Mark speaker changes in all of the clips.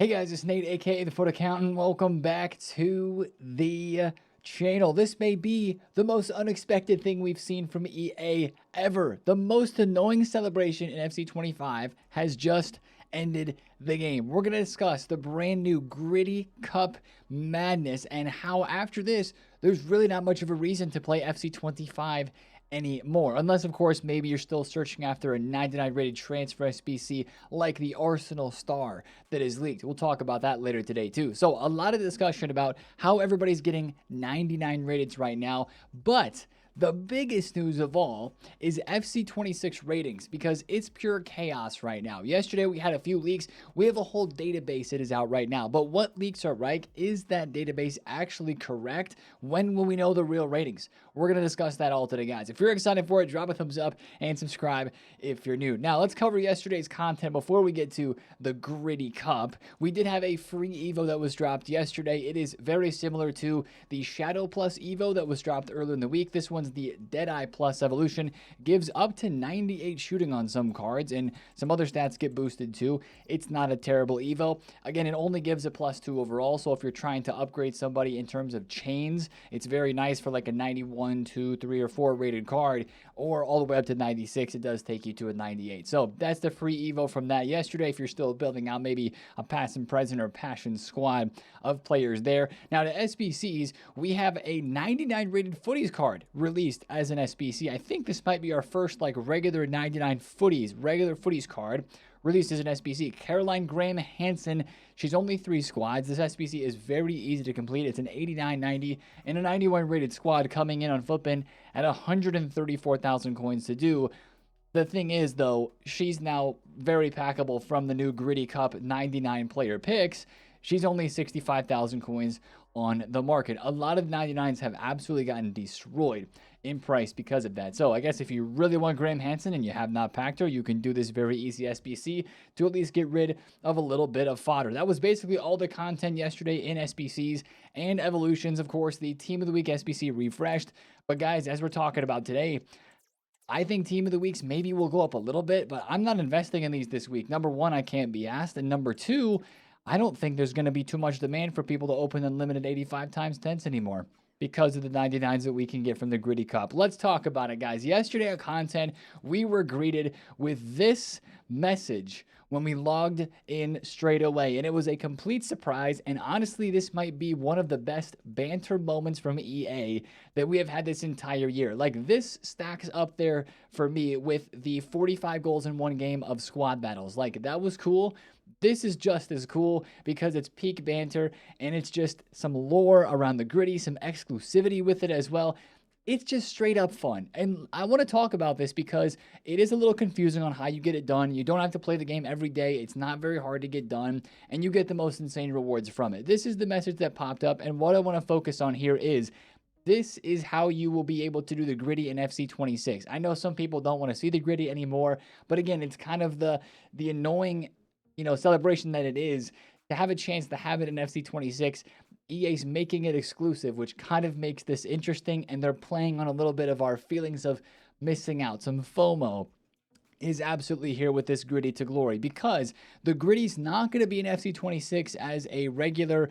Speaker 1: Hey guys, it's Nate, aka TheFutAccountant. Welcome back to the channel. This may be the most unexpected thing we've seen from EA ever. The most annoying celebration in FC25 has just ended the game. We're going to discuss the brand new Griddy Cup madness and how after this, there's really not much of a reason to play FC25 anymore. Unless, of course, maybe you're still searching after a 99 rated transfer SBC like the Arsenal star that is leaked. We'll talk about that later today, too. So, a lot of discussion about how everybody's getting 99 rated right now, but the biggest news of all is FC26 ratings because it's pure chaos right now. Yesterday we had a few leaks. We have a whole database that is out right now. But what leaks are right? Is that database actually correct? When will we know the real ratings? We're going to discuss that all today, guys. If you're excited for it, drop a thumbs up and subscribe if you're new. Now, let's cover yesterday's content before we get to the Griddy Cup. We did have a free Evo that was dropped yesterday. It is very similar to the Shadow Plus Evo that was dropped earlier in the week. This one's the Deadeye Plus Evolution. Gives up to 98 shooting on some cards, and some other stats get boosted too. It's not a terrible Evo. Again, it only gives a +2 overall, so if you're trying to upgrade somebody in terms of chains, it's very nice for like a 91, 2, 3, or 4 rated card, or all the way up to 96. It does take you to a 98. So that's the free Evo from that yesterday if you're still building out maybe a past and present or passion squad of players there. Now to SBCs, we have a 99 rated footies card released as an SBC. I think this might be our first like regular 99 regular footies card released as an SBC. Caroline Graham Hansen. She's only 3 squads. This SBC is very easy to complete. It's an 89, 90, and a 91 rated squad coming in on Flippin at 134,000 coins to do. The thing is, though, she's now very packable from the new Griddy Cup 99 player picks. She's only 65,000 coins on the market. A lot of 99s have absolutely gotten destroyed in price because of that. So I guess if you really want Graham Hansen and you have not packed her, you can do this very easy SBC to at least get rid of a little bit of fodder. That was basically all the content yesterday in SBCs and evolutions. Of course, the Team of the Week SBC refreshed. But guys, as we're talking about today, I think Team of the Weeks maybe will go up a little bit, but I'm not investing in these this week. Number one, I can't be asked. And number two, I don't think there's going to be too much demand for people to open unlimited 85 times 10s anymore because of the 99s that we can get from the Griddy Cup. Let's talk about it, guys. Yesterday on content, we were greeted with this message when we logged in straight away, and it was a complete surprise, and honestly, this might be one of the best banter moments from EA that we have had this entire year. Like, this stacks up there for me with the 45 goals in one game of squad battles. Like, that was cool. This is just as cool because it's peak banter and it's just some lore around the Griddy, some exclusivity with it as well. It's just straight up fun. And I want to talk about this because it is a little confusing on how you get it done. You don't have to play the game every day. It's not very hard to get done, and you get the most insane rewards from it. This is the message that popped up, and what I want to focus on here is this is how you will be able to do the Griddy in FC26. I know some people don't want to see the Griddy anymore, but again, it's kind of the annoying celebration that it is to have a chance to have it in FC26. EA's making it exclusive, which kind of makes this interesting, and they're playing on a little bit of our feelings of missing out. Some FOMO is absolutely here with this Griddy to glory because the Griddy's not going to be in FC26 as a regular,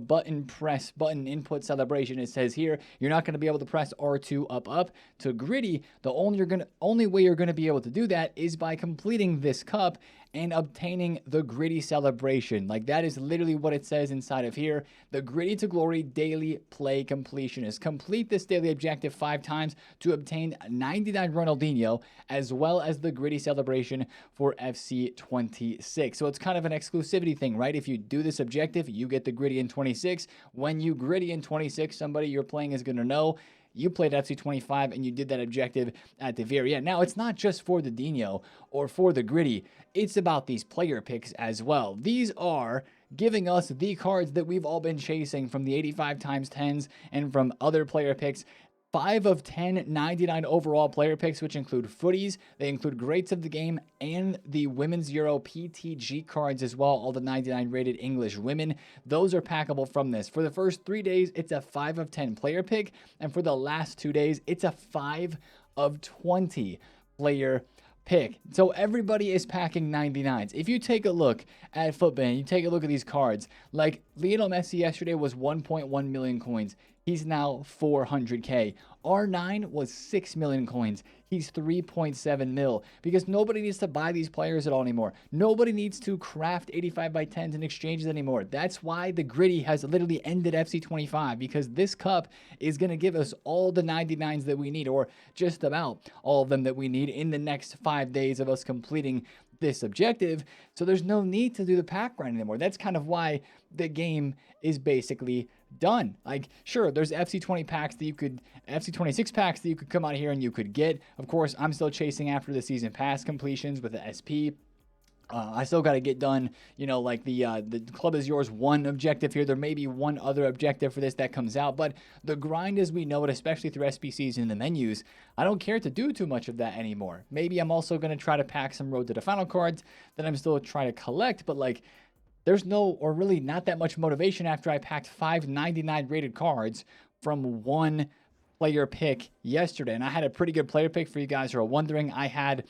Speaker 1: button input celebration. It says here, you're not going to be able to press R2 up. To Griddy, the only way you're going to be able to do that is by completing this cup and obtaining the Griddy celebration. Like, that is literally what it says inside of here. The Griddy to glory daily play completion is complete this daily objective 5 times to obtain 99 Ronaldinho, as well as the Griddy celebration for FC26. So it's kind of an exclusivity thing, right? If you do this objective, you get the Griddy in 26. When you Griddy in 26, somebody you're playing is going to know you played FC25 and you did that objective at the very end. Now, it's not just for the Dino or for the Griddy. It's about these player picks as well. These are giving us the cards that we've all been chasing from the 85 times 10s and from other player picks. 5 of 10 99 overall player picks, which include footies. They include greats of the game and the Women's Euro PTG cards as well, all the 99 rated English women. Those are packable from this. For the first 3 days, it's a 5 of 10 player pick, and for the last 2 days, it's a 5 of 20 player pick. So everybody is packing 99s. If you take a look at FUTBin, you take a look at these cards, like Lionel Messi yesterday was 1.1 million coins. He's now 400K. R9 was 6 million coins. He's 3.7 mil, because nobody needs to buy these players at all anymore. Nobody needs to craft 85 by 10s and exchanges anymore. That's why the Griddy has literally ended FC25, because this cup is going to give us all the 99s that we need, or just about all of them that we need in the next 5 days of us completing this objective. So there's no need to do the pack grind anymore. That's kind of why the game is basically done. Like, sure, there's FC26 packs that you could come out here and you could get. Of course, I'm still chasing after the season pass completions with the SP. I still got to get done, like the club is yours one objective here. There may be one other objective for this that comes out, but the grind as we know it, especially through SBCs in the menus, I don't care to do too much of that anymore. Maybe I'm also going to try to pack some road to the final cards that I'm still trying to collect, but like, there's no, or really not that much motivation after I packed 5 99 rated cards from one player pick yesterday. And I had a pretty good player pick for you guys who are wondering. I had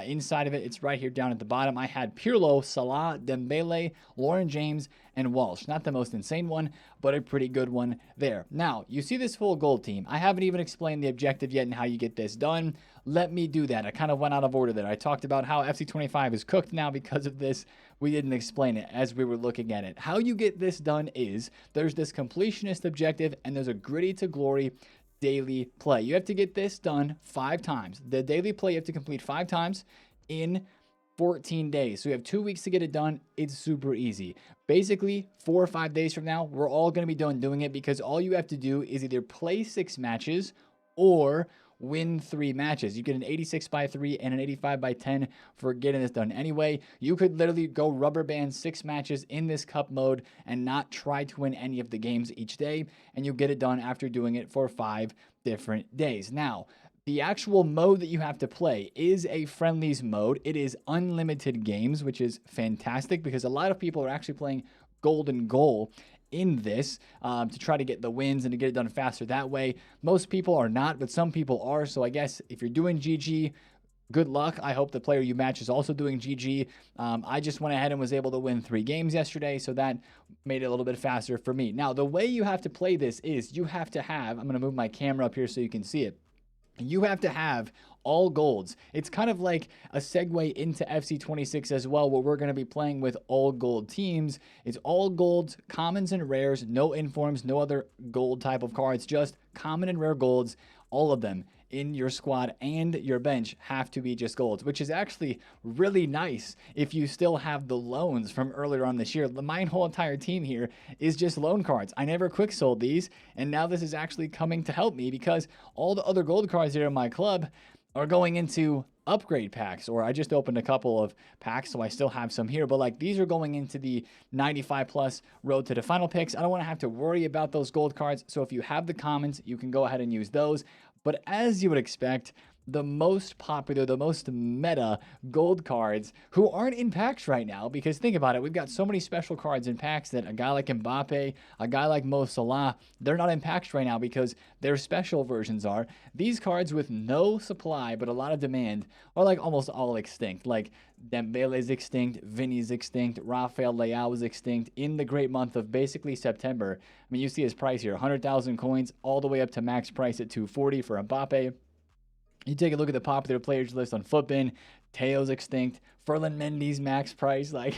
Speaker 1: inside of it, it's right here down at the bottom, I had Pirlo, Salah, Dembele, Lauren James, and Walsh. Not the most insane one, but a pretty good one there. Now, you see this full gold team. I haven't even explained the objective yet and how you get this done. Let me do that. I kind of went out of order there. I talked about how FC25 is cooked now because of this. We didn't explain it as we were looking at it. How you get this done is there's this completionist objective and there's a Griddy to Glory daily play. You have to get this done 5 times. The daily play you have to complete 5 times in 14 days. So you have 2 weeks to get it done. It's super easy. Basically, 4 or 5 days from now, we're all going to be done doing it, because all you have to do is either play 6 matches or win 3 matches. You get an 86 by 3 and an 85 by 10 for getting this done anyway. You could literally go rubber band 6 matches in this cup mode and not try to win any of the games each day, and you'll get it done after doing it for 5 different days. Now, the actual mode that you have to play is a friendlies mode. It is unlimited games, which is fantastic because a lot of people are actually playing golden goal in this to try to get the wins and to get it done faster that way. Most people are not, but some people are. So I guess if you're doing GG, good luck. I hope the player you match is also doing GG. I just went ahead and was able to win 3 games yesterday, so that made it a little bit faster for me. Now, the way you have to play this is you have to have, I'm going to move my camera up here so you can see it. You have to have all golds. It's kind of like a segue into FC26 as well, where we're going to be playing with all gold teams. It's all golds, commons and rares, no informs, no other gold type of cards, just common and rare golds, all of them in your squad and your bench have to be just golds, which is actually really nice if you still have the loans from earlier on this year. My whole entire team here is just loan cards. I never quick sold these, and now this is actually coming to help me because all the other gold cards here in my club are going into upgrade packs, or I just opened a couple of packs, so I still have some here, but like these are going into the 95 plus road to the final picks. I don't want to have to worry about those gold cards, so if you have the commons, you can go ahead and use those. But as you would expect, the most popular, the most meta gold cards who aren't in packs right now, because think about it, we've got so many special cards in packs that a guy like Mbappe, a guy like Mo Salah, they're not in packs right now because their special versions are. These cards with no supply but a lot of demand are like almost all extinct. Like Dembele's extinct, Vinny's extinct, Rafael Leao is extinct in the great month of basically September. I mean, you see his price here, 100,000 coins all the way up to max price at 240 for Mbappe. You take a look at the popular players list on FUTBin, Teo's extinct, Ferland Mendy's max price, like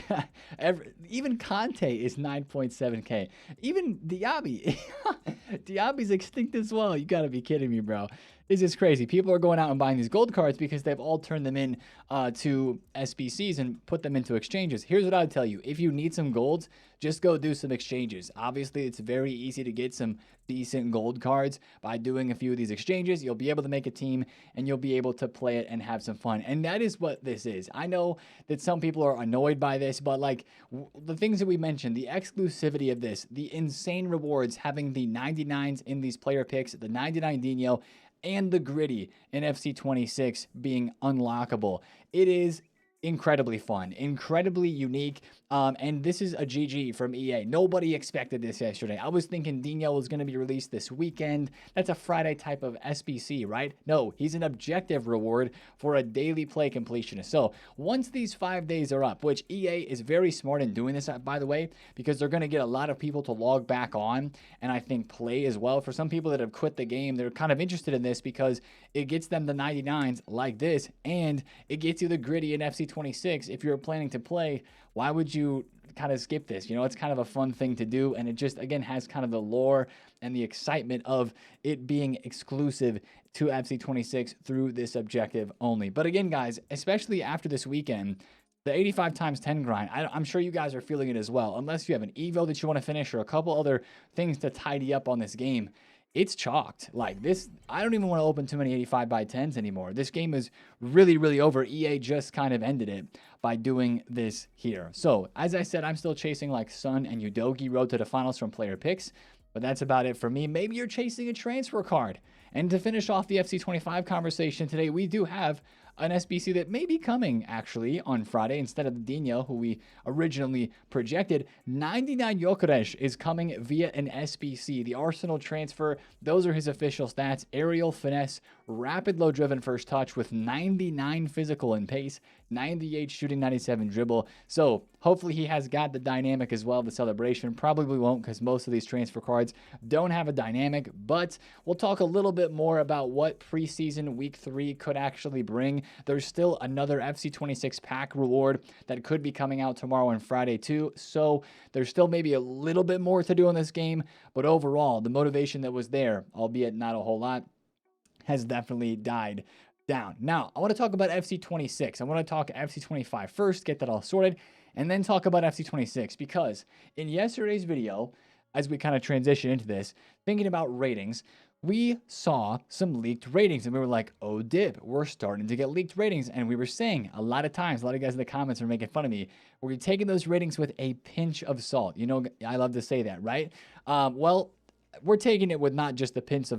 Speaker 1: even Conte is 9.7k. Even Diaby, Diaby's extinct as well. You gotta be kidding me, bro. This is crazy. People are going out and buying these gold cards because they've all turned them in to SBCs and put them into exchanges. Here's what I would tell you. If you need some golds, just go do some exchanges. Obviously, it's very easy to get some decent gold cards by doing a few of these exchanges. You'll be able to make a team and you'll be able to play it and have some fun. And that is what this is. I know that some people are annoyed by this, but like the things that we mentioned, the exclusivity of this, the insane rewards, having the 99s in these player picks, the 99 Dino, and the Griddy in FC26 being unlockable. It is incredibly fun, incredibly unique. And this is a GG from EA. Nobody expected this yesterday. I was thinking Dino was going to be released this weekend. That's a Friday type of SBC, right? No, he's an objective reward for a daily play completionist. So once these 5 days are up, which EA is very smart in doing this, by the way, because they're going to get a lot of people to log back on and I think play as well. For some people that have quit the game, they're kind of interested in this because it gets them the 99s like this, and it gets you the Griddy and FC26. If you're planning to play, why would you kind of skip this? You know, it's kind of a fun thing to do, and it just, again, has kind of the lore and the excitement of it being exclusive to FC26 through this objective only. But again, guys, especially after this weekend, the 85 times 10 grind, I'm sure you guys are feeling it as well. Unless you have an Evo that you want to finish or a couple other things to tidy up on this game, it's chalked. Like this, I don't even want to open too many 85 by 10s anymore. This game is really, really over. EA just kind of ended it by doing this here. So, as I said, I'm still chasing like Sun and Udogi road to the finals from player picks, but that's about it for me. Maybe you're chasing a transfer card. And to finish off the FC25 conversation today, we do have an SBC that may be coming actually on Friday instead of the Dino, who we originally projected. 99 Gyökeres is coming via an SBC. The Arsenal transfer, those are his official stats. Aerial finesse, rapid low driven first touch with 99 physical and pace, 98 shooting, 97 dribble. So hopefully he has got the dynamic as well. The celebration probably won't, because most of these transfer cards don't have a dynamic, but we'll talk a little bit more about what preseason week 3 could actually bring. There's still another FC26 pack reward that could be coming out tomorrow and Friday too. So there's still maybe a little bit more to do in this game, but overall the motivation that was there, albeit not a whole lot, has definitely died down. Now, I want to talk about FC26. I want to talk FC25 first, get that all sorted, and then talk about FC26, because in yesterday's video, as we kind of transition into this, thinking about ratings, we saw some leaked ratings and we were like, oh dip, we're starting to get leaked ratings. And we were saying a lot of times, a lot of guys in the comments are making fun of me, we're taking those ratings with a pinch of salt. You know, I love to say that, right? Well, we're taking it with not just a pinch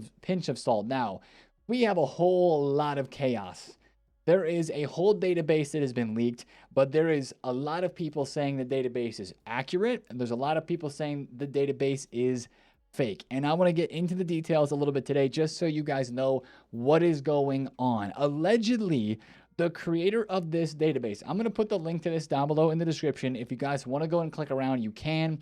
Speaker 1: of salt. Now, we have a whole lot of chaos. There is a whole database that has been leaked, but there is a lot of people saying the database is accurate, and there's a lot of people saying the database is fake. And I want to get into the details a little bit today, just so you guys know what is going on. Allegedly, the creator of this database, I'm going to put the link to this down below in the description. If you guys want to go and click around, you can.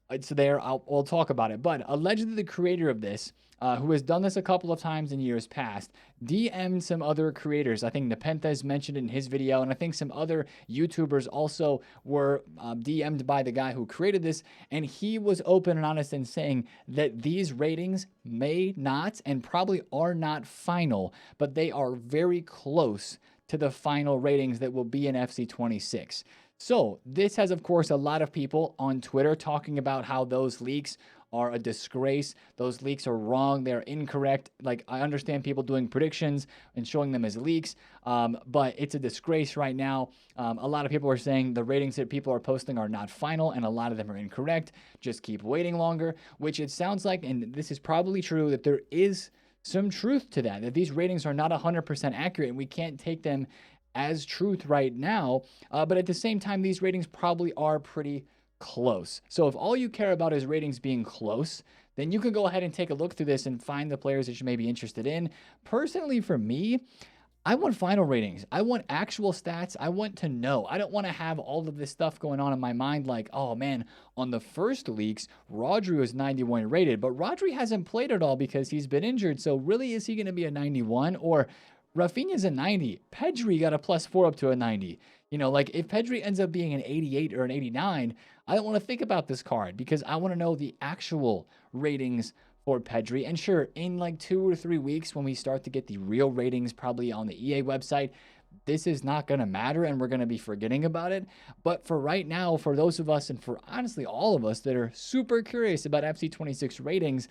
Speaker 1: It's there. We'll talk about it. But allegedly, the creator of this, who has done this a couple of times in years past, DM'd some other creators. I think Nepenthes mentioned it in his video, and I think some other YouTubers also were DM'd by the guy who created this, and he was open and honest in saying that these ratings may not and probably are not final, but they are very close to the final ratings that will be in FC26. So this has, of course, a lot of people on Twitter talking about how those leaks are a disgrace. Those leaks are wrong. They're incorrect. Like, I understand people doing predictions and showing them as leaks, but it's a disgrace right now. A lot of people are saying the ratings that people are posting are not final, and a lot of them are incorrect. Just keep waiting longer, which it sounds like, and this is probably true, that there is some truth to that these ratings are not 100% accurate, and we can't take them as truth right now, but at the same time, these ratings probably are pretty close. So if all you care about is ratings being close, then you can go ahead and take a look through this and find the players that you may be interested in. Personally, for me, I want final ratings. I want actual stats. I want to know. I don't want to have all of this stuff going on in my mind like, oh man, on the first leaks, Rodri was 91 rated, but Rodri hasn't played at all because he's been injured. So really, is he going to be a 91? Or Rafinha's a 90. Pedri got a +4 up to a 90. You know, like if Pedri ends up being an 88 or an 89, I don't want to think about this card because I want to know the actual ratings for Pedri. And sure, in like 2 or 3 weeks when we start to get the real ratings probably on the EA website, this is not going to matter and we're going to be forgetting about it. But for right now, for those of us and for honestly all of us that are super curious about FC26 ratings,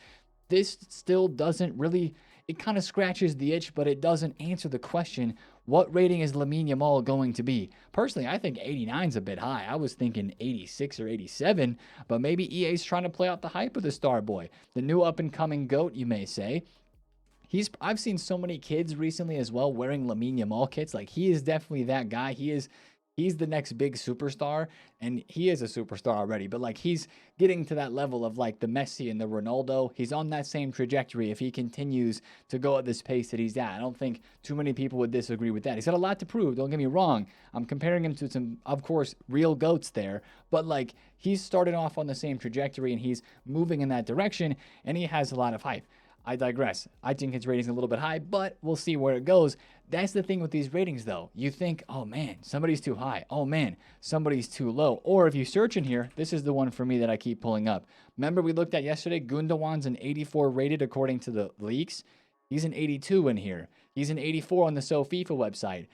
Speaker 1: this still doesn't really, it kind of scratches the itch, but it doesn't answer the question, what rating is Lamine Yamal going to be? Personally, I think 89 is a bit high. I was thinking 86 or 87, but maybe EA's trying to play out the hype of the star boy, the new up-and-coming GOAT, you may say. I've seen so many kids recently as well wearing Lamine Yamal kits. Like, he is definitely that guy. He is he's the next big superstar, and he is a superstar already, but like he's getting to that level of like the Messi and the Ronaldo. He's on that same trajectory if he continues to go at this pace that he's at. I don't think too many people would disagree with that. He's got a lot to prove, don't get me wrong. I'm comparing him to some, of course, real GOATs there, but like he's started off on the same trajectory and he's moving in that direction, and he has a lot of hype. I digress. I think his rating's a little bit high, but we'll see where it goes. That's the thing with these ratings, though. You think, oh man, somebody's too high. Oh man, somebody's too low. Or if you search in here, this is the one for me that I keep pulling up. Remember we looked at yesterday, Gundogan's an 84 rated according to the leaks. He's an 82 in here. He's an 84 on the SoFIFA website.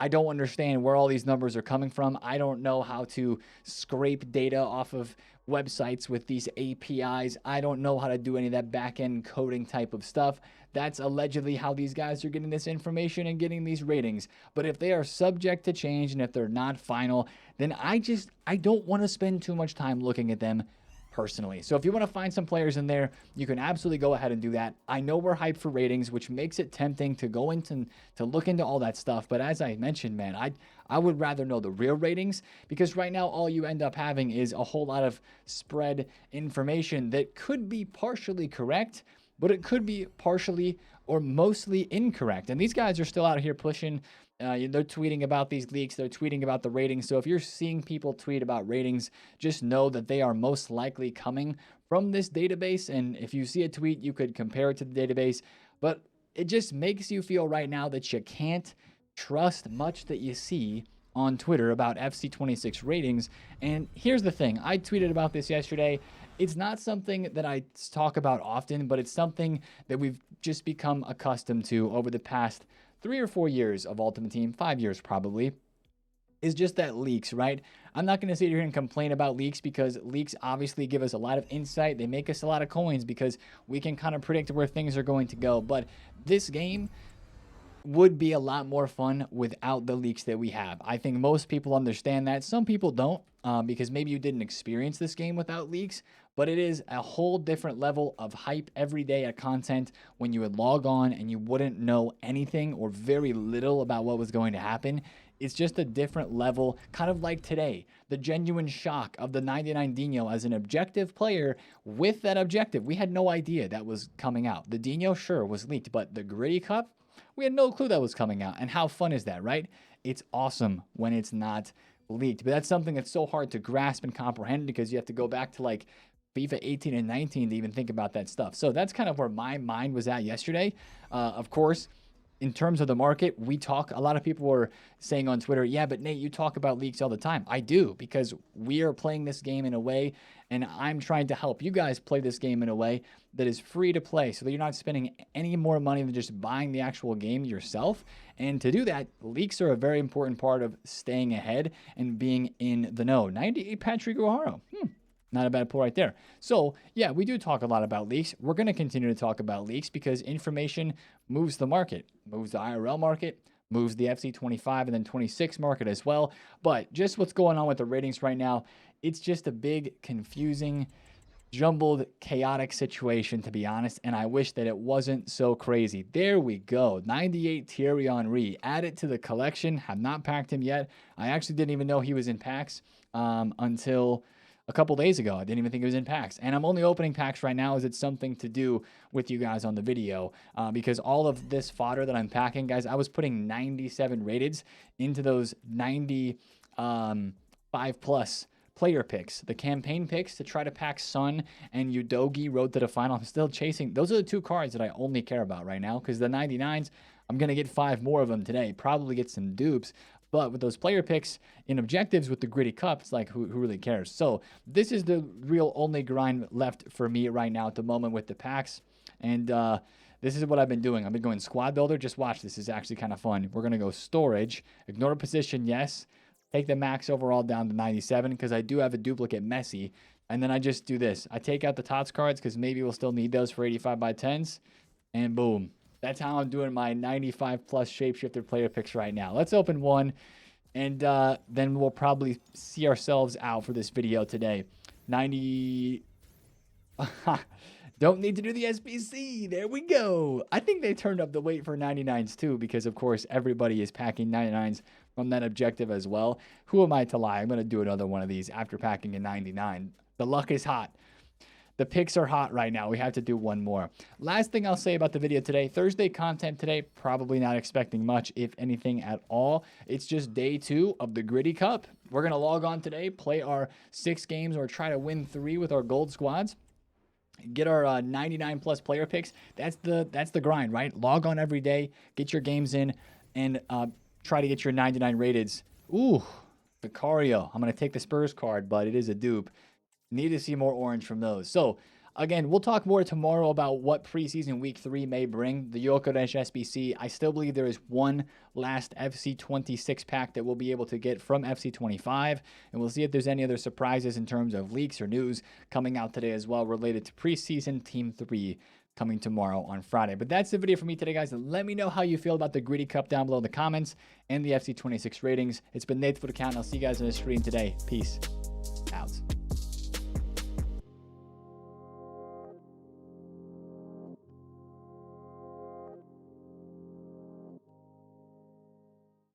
Speaker 1: I don't understand where all these numbers are coming from. I don't know how to scrape data off of websites with these APIs. I don't know how to do any of that back-end coding type of stuff. That's allegedly how these guys are getting this information and getting these ratings. But if they are subject to change and if they're not final, then I don't want to spend too much time looking at them personally. So if you want to find some players in there, you can absolutely go ahead and do that. I know we're hyped for ratings, which makes it tempting to go into to look into all that stuff. But as I mentioned, man, I would rather know the real ratings, because right now all you end up having is a whole lot of spread information that could be partially correct, but it could be partially or mostly incorrect. And these guys are still out here pushing. They're tweeting about these leaks. They're tweeting about the ratings. So if you're seeing people tweet about ratings, just know that they are most likely coming from this database. And if you see a tweet, you could compare it to the database. But it just makes you feel right now that you can't trust much that you see on Twitter about FC26 ratings. And here's the thing. I tweeted about this yesterday. It's not something that I talk about often, but it's something that we've just become accustomed to over the past 3 or 4 years of Ultimate Team, 5 years probably, is just that leaks, right? I'm not going to sit here and complain about leaks, because leaks obviously give us a lot of insight. They make us a lot of coins because we can kind of predict where things are going to go. But this game would be a lot more fun without the leaks that we have. I think most people understand that. Some people don't, because maybe you didn't experience this game without leaks, but it is a whole different level of hype every day at content when you would log on and you wouldn't know anything or very little about what was going to happen. It's just a different level, kind of like today, the genuine shock of the 99 Dino as an objective player with that objective. We had no idea that was coming out. The Dino, sure, was leaked, but the Griddy Cup, we had no clue that was coming out. And how fun is that, right? It's awesome when it's not leaked. But that's something that's so hard to grasp and comprehend, because you have to go back to like FIFA 18 and 19 to even think about that stuff. So that's kind of where my mind was at yesterday. Of course, in terms of the market, a lot of people were saying on Twitter, yeah, but Nate, you talk about leaks all the time. I do, because we are playing this game in a way, and I'm trying to help you guys play this game in a way that is free to play, so that you're not spending any more money than just buying the actual game yourself. And to do that, leaks are a very important part of staying ahead and being in the know. 98 Patrick Guajaro. Not a bad pull right there. So, yeah, we do talk a lot about leaks. We're going to continue to talk about leaks because information moves the market, moves the IRL market, moves the FC25 and then 26 market as well. But just what's going on with the ratings right now, it's just a big, confusing, jumbled, chaotic situation, to be honest, and I wish that it wasn't so crazy. There we go. 98 Thierry Henry. Add it to the collection. Have not packed him yet. I actually didn't even know he was in packs until a couple days ago. I didn't even think it was in packs. And I'm only opening packs right now as it's something to do with you guys on the video, because all of this fodder that I'm packing, guys, I was putting 97 rateds into those 95 plus player picks, the campaign picks to try to pack Son and Udogi road to the final. I'm still chasing. Those are the two cards that I only care about right now, because the 99s, I'm going to get 5 more of them today, probably get some dupes. But with those player picks in objectives with the Griddy Cup, it's like, who really cares? So this is the real only grind left for me right now at the moment with the packs. And this is what I've been doing. I've been going squad builder. Just watch. This is actually kind of fun. We're going to go storage. Ignore position, yes. Take the max overall down to 97, because I do have a duplicate Messi. And then I just do this. I take out the TOTS cards, because maybe we'll still need those for 85 by 10s. And boom. That's how I'm doing my 95 plus shapeshifter player picks right now. Let's open one, and then we'll probably see ourselves out for this video today. 90. Don't need to do the SBC. There we go. I think they turned up the weight for 99s too, because of course everybody is packing 99s from that objective as well. Who am I to lie? I'm going to do another one of these after packing a 99. The luck is hot. The picks are hot right now. We have to do one more. Last thing I'll say about the video today, Thursday content today, probably not expecting much, if anything at all. It's just day 2 of the Griddy Cup. We're going to log on today, play our 6 games, or try to win 3 with our gold squads. Get our 99 plus player picks. That's the grind, right? Log on every day, get your games in, and try to get your 99 rateds. Ooh, Vicario. I'm going to take the Spurs card, but it is a dupe. Need to see more orange from those. So, again, we'll talk more tomorrow about what preseason week 3 may bring. The Yokoresh SBC, I still believe there is one last FC26 pack that we'll be able to get from FC25. And we'll see if there's any other surprises in terms of leaks or news coming out today as well related to preseason Team 3 coming tomorrow on Friday. But that's the video for me today, guys. Let me know how you feel about the Griddy Cup down below in the comments and the FC26 ratings. It's been TheFutAccountant. I'll see you guys on the stream today. Peace out.